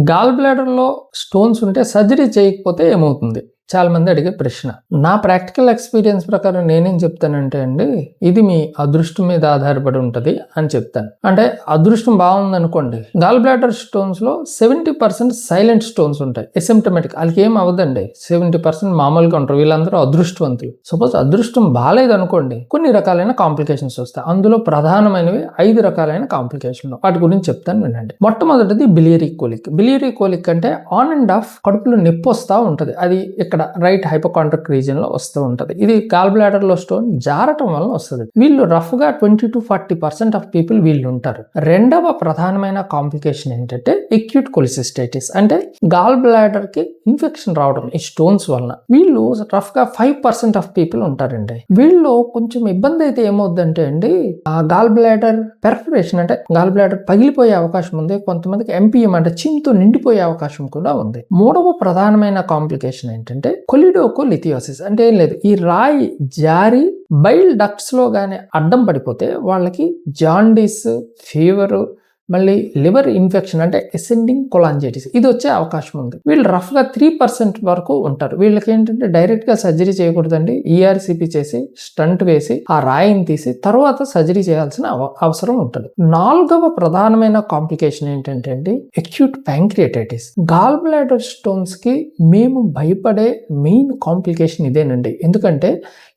Gall బ్లాడర్లో stones ఉంటే surgery చేయకపోతే ఏమవుతుంది? చాలా మంది అడిగే ప్రశ్న. నా ప్రాక్టికల్ ఎక్స్పీరియన్స్ ప్రకారం నేనేం చెప్తానంటే అండి, ఇది మీ అదృష్టం మీద ఆధారపడి ఉంటుంది అని చెప్తాను. అంటే అదృష్టం బాగుందనుకోండి, గాల్ బ్లాడర్ స్టోన్స్ లో 70% సైలెంట్ స్టోన్స్ ఉంటాయి, ఎసిమ్టమెటిక్, వాళ్ళకి ఏం అవ్వదండి. 70% మామూలుగా ఉంటారు, వీళ్ళందరూ అదృష్టవంతులు. సపోజ్ అదృష్టం బాగాలేదు అనుకోండి, కొన్ని రకాలైన కాంప్లికేషన్స్ వస్తాయి. అందులో ప్రధానమైనవి 5 రకాలైన కాంప్లికేషన్లు, వాటి గురించి చెప్తాను వినండి. మొట్టమొదటిది బిలియరీ కోలిక్. బిలియరీ కోలిక్ అంటే ఆన్ అండ్ ఆఫ్ కడుపులో నొప్పి వస్తూ ఉంటుంది. అది ఇక్కడ రైట్ హైపోకాండ్రిక్ రీజియన్ లో వస్తూ ఉంటది. ఇది గాల్ బ్లాడర్ లో స్టోన్ జారటం వల్ల వస్తుంది. వీళ్ళు రఫ్ గా 20 to 40% ఆఫ్ పీపుల్ వీళ్ళు ఉంటారు. రెండవ ప్రధానమైన కాంప్లికేషన్ ఏంటంటే ఎక్యూట్ కొలిసిస్టైటిస్, అంటే గాల్ బ్లాడర్ కి ఇన్ఫెక్షన్ రావడం ఈ స్టోన్స్ వలన. వీళ్ళు రఫ్ గా 5% ఆఫ్ పీపుల్ ఉంటారండి. వీళ్ళు కొంచెం ఇబ్బంది అయితే ఏమవుద్దంటే అండి, ఆ గాల్ బ్లాడర్ పెర్ఫరేషన్, అంటే గాల్ బ్లాడర్ పగిలిపోయే అవకాశం ఉంది. కొంతమందికి ఎంపీఎం అంటే చిమ్తో నిండిపోయే అవకాశం కూడా ఉంది. మూడవ ప్రధానమైన కాంప్లికేషన్ ఏంటంటే కొలిడోకోలిథియోసిస్. అంటే ఏం లేదు, ఈ రాయి జారి బైల్ డక్ట్స్ లో గానీ అడ్డం పడిపోతే వాళ్ళకి జాండీస్, ఫీవర్, మళ్ళీ లివర్ ఇన్ఫెక్షన్ అంటే అసెండింగ్ కొలాంజైటిస్ ఇది వచ్చే అవకాశం ఉంది. వీళ్ళు రఫ్ గా 3% వరకు ఉంటారు. వీళ్ళకి ఏంటంటే డైరెక్ట్ గా సర్జరీ చేయకూడదండి, ఈఆర్సిపి చేసి స్టంట్ వేసి ఆ రాయిని తీసి తర్వాత సర్జరీ చేయాల్సిన అవసరం ఉంటుంది. నాలుగవ ప్రధానమైన కాంప్లికేషన్ ఏంటంటే అండి, acute pancreatitis. Gall bladder stones కి మేము భయపడే మెయిన్ కాంప్లికేషన్ ఇదేనండి. ఎందుకంటే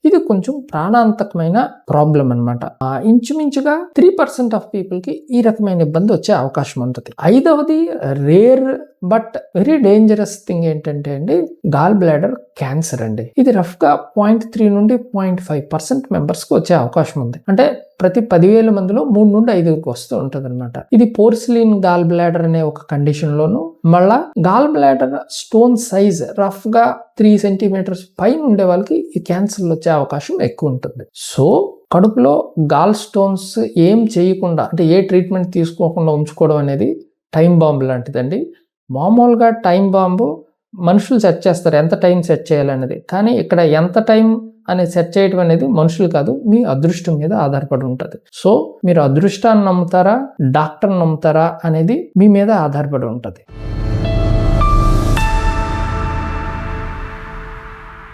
ఇది కొంచెం ప్రాణాంతకమైన ప్రాబ్లం అనమాట. ఇంచుమించుగా 3% ఆఫ్ పీపుల్ కి ఈ రకమైన ఇబ్బంది వచ్చే అవకాశం ఉంటుంది. ఐదవది rare but very dangerous thing ఏంటంటే అండి, గాల్ బ్లాడర్ క్యాన్సర్ అండి. ఇది రఫ్ గా 0.3 నుండి 0.5% మెంబర్స్ కి వచ్చే అవకాశం ఉంది. అంటే ప్రతి 10,000 మందిలో 3 నుండి 5కి వస్తూ ఉంటుంది అనమాట. ఇది పోర్సిలిన్ గాల్ బ్లాడర్ అనే ఒక కండిషన్ లోను, మళ్ళా gall bladder stone size rough గా 3 సెంటీమీటర్స్ పైన ఉండే వాళ్ళకి ఈ క్యాన్సర్లు వచ్చే అవకాశం ఎక్కువ ఉంటుంది. సో కడుపులో గాల్ స్టోన్స్ ఏం చేయకుండా, అంటే ఏ ట్రీట్మెంట్ తీసుకోకుండా ఉంచుకోవడం అనేది టైం బాంబు లాంటిదండి. మామూలుగా టైం బాంబు మనుషులు సెట్ చేస్తారు, ఎంత టైం సెట్ చేయాలనేది. కానీ ఇక్కడ ఎంత టైం అనేది సెట్ చేయడం అనేది మనుషులు కాదు, మీ అదృష్టం మీద ఆధారపడి ఉంటుంది. సో మీరు అదృష్టాన్ని నమ్ముతారా, డాక్టర్ నమ్ముతారా అనేది మీ మీద ఆధారపడి ఉంటుంది.